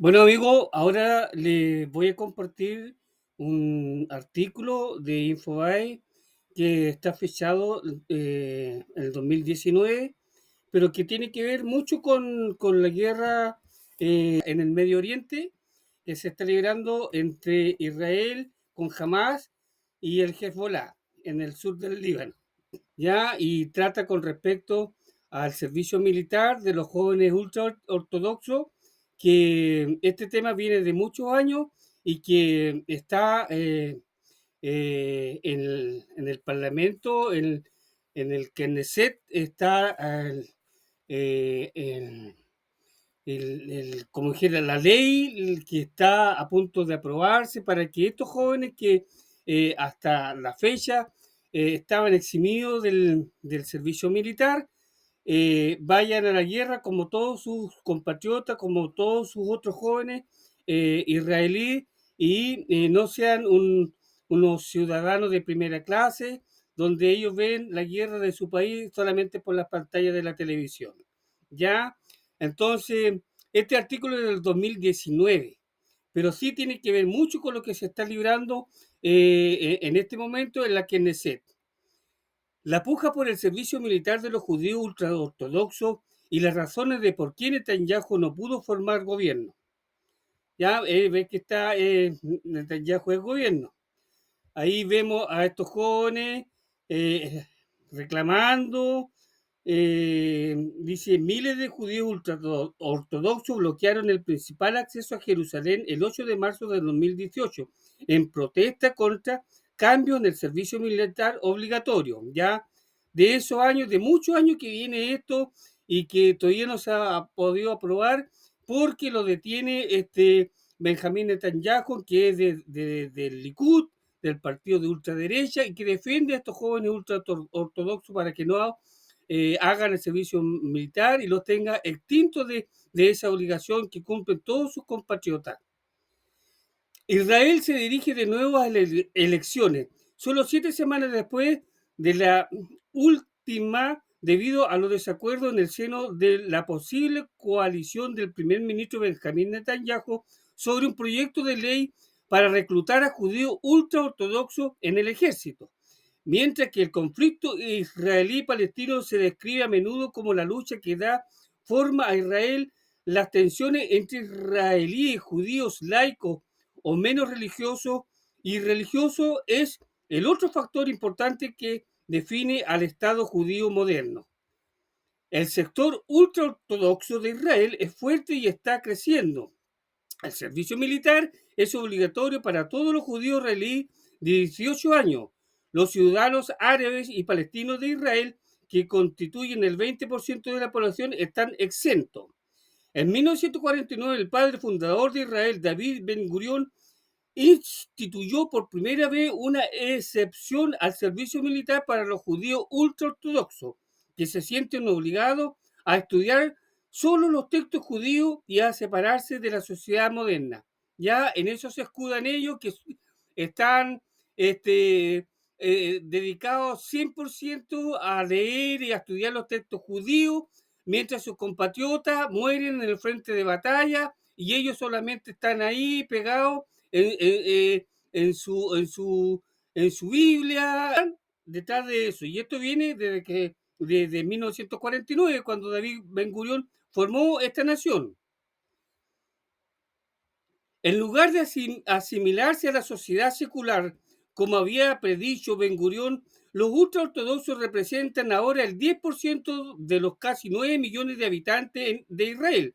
Bueno, amigo, ahora les voy a compartir un artículo de Infobae que está fechado el 2019, pero que tiene que ver mucho con la guerra en el Medio Oriente que se está librando entre Israel con Hamas y el Hezbollah en el sur del Líbano. ¿Ya? Y trata con respecto al servicio militar de los jóvenes ultra ortodoxos, que este tema viene de muchos años y que está en el Parlamento, en el Knesset está el, como dijera, la ley que está a punto de aprobarse para que estos jóvenes que hasta la fecha estaban eximidos del servicio militar, vayan a la guerra como todos sus compatriotas, como todos sus otros jóvenes israelíes y no sean unos ciudadanos de primera clase donde ellos ven la guerra de su país solamente por las pantallas de la televisión. ¿Ya? Entonces, este artículo es del 2019, pero sí tiene que ver mucho con lo que se está librando en este momento en la Knesset. La puja por el servicio militar de los judíos ultraortodoxos y las razones de por qué Netanyahu no pudo formar gobierno. Ya ves que está Netanyahu el gobierno. Ahí vemos a estos jóvenes eh, reclamando. Dice, miles de judíos ultraortodoxos bloquearon el principal acceso a Jerusalén el 8 de marzo de 2018 en protesta contra cambios en el servicio militar obligatorio. Ya de esos años, de muchos años que viene esto y que todavía no se ha podido aprobar porque lo detiene Benjamín Netanyahu, que es del Likud, del partido de ultraderecha, y que defiende a estos jóvenes ultraortodoxos para que no hagan el servicio militar y los tenga extintos de esa obligación que cumplen todos sus compatriotas. Israel se dirige de nuevo a las elecciones, solo 7 semanas después de la última, debido a los desacuerdos en el seno de la posible coalición del primer ministro Benjamín Netanyahu sobre un proyecto de ley para reclutar a judíos ultraortodoxos en el ejército. Mientras que el conflicto israelí-palestino se describe a menudo como la lucha que da forma a Israel, las tensiones entre israelíes, judíos, laicos o menos religiosos y religiosos es el otro factor importante que define al Estado judío moderno. El sector ultraortodoxo de Israel es fuerte y está creciendo. El servicio militar es obligatorio para todos los judíos israelíes de 18 años. Los ciudadanos árabes y palestinos de Israel, que constituyen el 20% de la población, están exentos. En 1949, el padre fundador de Israel, David Ben Gurión, instituyó por primera vez una excepción al servicio militar para los judíos ultraortodoxos, que se sienten obligados a estudiar solo los textos judíos y a separarse de la sociedad moderna. Ya en eso se escudan ellos, que están dedicados 100% a leer y a estudiar los textos judíos, mientras sus compatriotas mueren en el frente de batalla y ellos solamente están ahí pegados en su Biblia, detrás de eso. Y esto viene desde 1949, cuando David Ben Gurión formó esta nación. En lugar de asimilarse a la sociedad secular, como había predicho Ben Gurión, los ultraortodoxos representan ahora el 10% de los casi 9 millones de habitantes de Israel,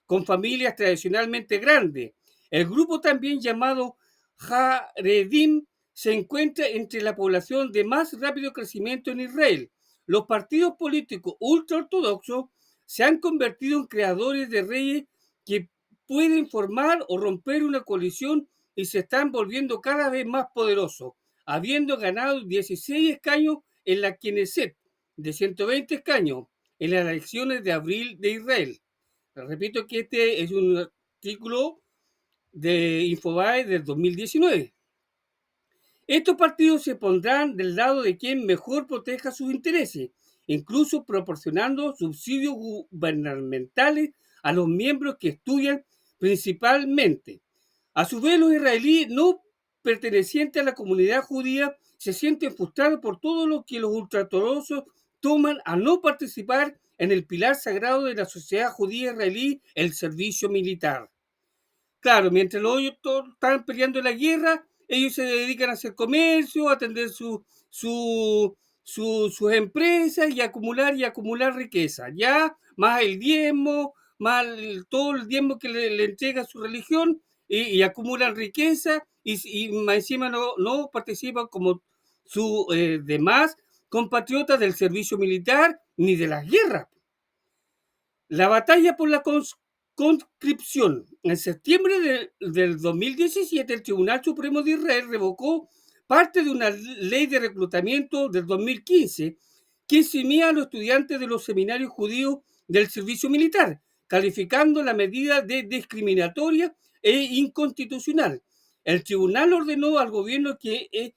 con familias tradicionalmente grandes. El grupo también llamado Haredim se encuentra entre la población de más rápido crecimiento en Israel. Los partidos políticos ultraortodoxos se han convertido en creadores de reyes que pueden formar o romper una coalición y se están volviendo cada vez más poderosos, habiendo ganado 16 escaños en la Knesset de 120 escaños en las elecciones de abril de Israel. Repito que este es un artículo de Infobae del 2019. Estos partidos se pondrán del lado de quien mejor proteja sus intereses, incluso proporcionando subsidios gubernamentales a los miembros que estudian principalmente. A su vez, los israelíes no pertenecientes a la comunidad judía se sienten frustrados por todo lo que los ultraortodoxos toman a no participar en el pilar sagrado de la sociedad judía israelí, el servicio militar. Claro, mientras los otros están peleando la guerra, ellos se dedican a hacer comercio, a atender sus empresas y acumular riqueza. Ya, más el diezmo, más todo el diezmo que le entrega su religión, y acumulan riqueza y más encima no participan como sus demás compatriotas del servicio militar ni de las guerras. La batalla por la conscripción. En septiembre del 2017, el Tribunal Supremo de Israel revocó parte de una ley de reclutamiento del 2015 que eximía a los estudiantes de los seminarios judíos del servicio militar, calificando la medida de discriminatoria e inconstitucional. El tribunal ordenó al gobierno que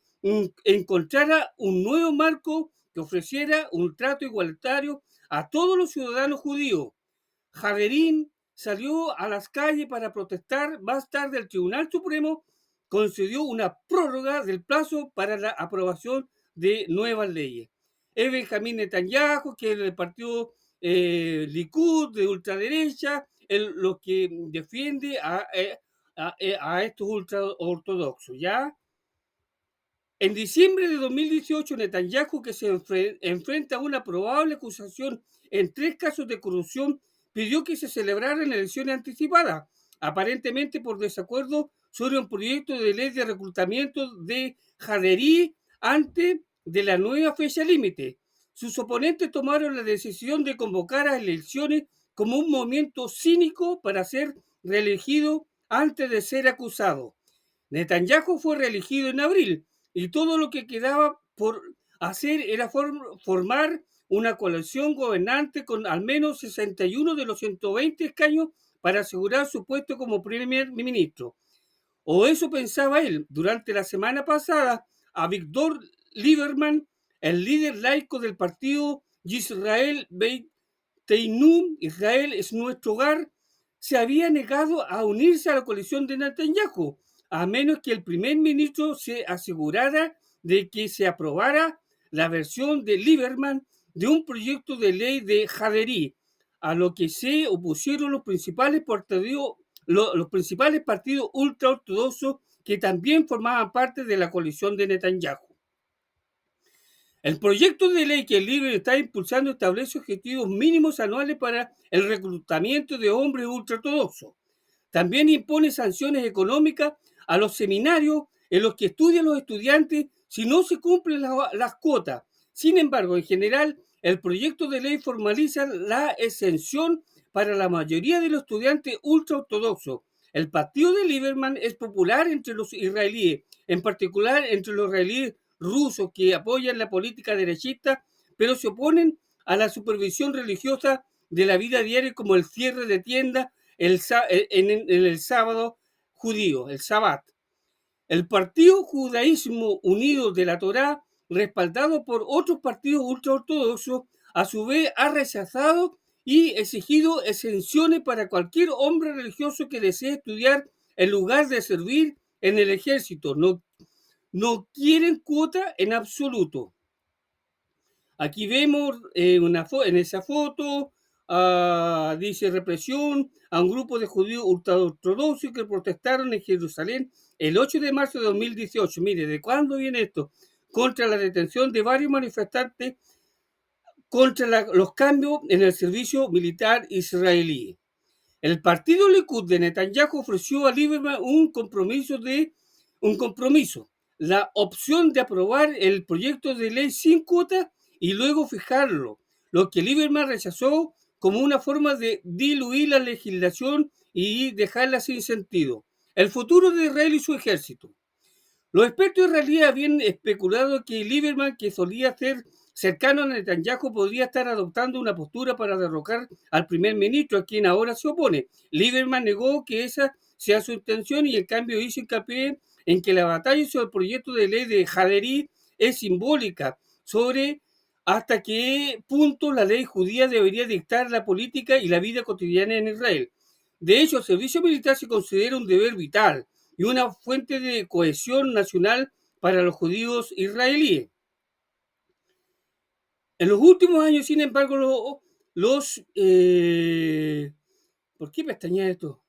encontrara un nuevo marco que ofreciera un trato igualitario a todos los ciudadanos judíos. Javerín salió a las calles para protestar. Más tarde, el Tribunal Supremo concedió una prórroga del plazo para la aprobación de nuevas leyes. Es Benjamín Netanyahu, que es del partido Likud, de ultraderecha, lo que defiende a estos ultraortodoxos, ¿ya? En diciembre de 2018, Netanyahu, que se enfrenta a una probable acusación en 3 casos de corrupción, pidió que se celebraran elecciones anticipadas, aparentemente por desacuerdo sobre un proyecto de ley de reclutamiento de Jaderí antes de la nueva fecha límite. Sus oponentes tomaron la decisión de convocar a elecciones como un movimiento cínico para ser reelegido antes de ser acusado. Netanyahu fue reelegido en abril y todo lo que quedaba por hacer era formar una coalición gobernante con al menos 61 de los 120 escaños para asegurar su puesto como primer ministro. O eso pensaba él. Durante la semana pasada, a Víctor Lieberman, el líder laico del partido Yisrael Beiteinu, Israel es nuestro hogar, se había negado a unirse a la coalición de Netanyahu, a menos que el primer ministro se asegurara de que se aprobara la versión de Lieberman de un proyecto de ley de Jaderí, a lo que se opusieron los principales partidos ultraortodoxos que también formaban parte de la coalición de Netanyahu. El proyecto de ley que el líder está impulsando establece objetivos mínimos anuales para el reclutamiento de hombres ultraortodoxos. También impone sanciones económicas a los seminarios en los que estudian los estudiantes si no se cumplen las cuotas. Sin embargo, en general, el proyecto de ley formaliza la exención para la mayoría de los estudiantes ultraortodoxos. El partido de Lieberman es popular entre los israelíes, en particular entre los israelíes rusos que apoyan la política derechista, pero se oponen a la supervisión religiosa de la vida diaria como el cierre de tiendas en el sábado judío, el Sabbat. El Partido Judaísmo Unido de la Torá, respaldado por otros partidos ultraortodoxos, a su vez ha rechazado y exigido exenciones para cualquier hombre religioso que desee estudiar en lugar de servir en el ejército. No quieren cuota en absoluto. Aquí vemos en esa foto, dice represión a un grupo de judíos ultraortodoxos que protestaron en Jerusalén el 8 de marzo de 2018. Mire, ¿de cuándo viene esto? Contra la detención de varios manifestantes contra los cambios en el servicio militar israelí. El partido Likud de Netanyahu ofreció a Lieberman un compromiso, la opción de aprobar el proyecto de ley sin cuota y luego fijarlo, lo que Lieberman rechazó como una forma de diluir la legislación y dejarla sin sentido. El futuro de Israel y su ejército. Los expertos israelíes habían especulado que Lieberman, que solía ser cercano a Netanyahu, podría estar adoptando una postura para derrocar al primer ministro, a quien ahora se opone. Lieberman negó que esa sea su intención y en cambio hizo hincapié en que la batalla sobre el proyecto de ley de Jaderí es simbólica sobre hasta qué punto la ley judía debería dictar la política y la vida cotidiana en Israel. De hecho, el servicio militar se considera un deber vital y una fuente de cohesión nacional para los judíos israelíes. En los últimos años, sin embargo, ¿por qué pestañea esto?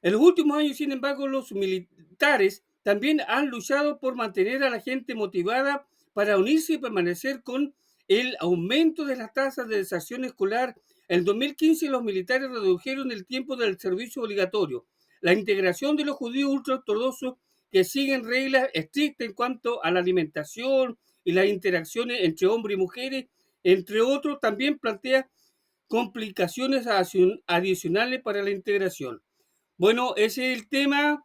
En los últimos años, sin embargo, los militares también han luchado por mantener a la gente motivada para unirse y permanecer. Con el aumento de las tasas de deserción escolar, en 2015 los militares redujeron el tiempo del servicio obligatorio. La integración de los judíos ultraortodoxos que siguen reglas estrictas en cuanto a la alimentación y las interacciones entre hombres y mujeres, entre otros, también plantea complicaciones adicionales para la integración. Bueno, ese es el tema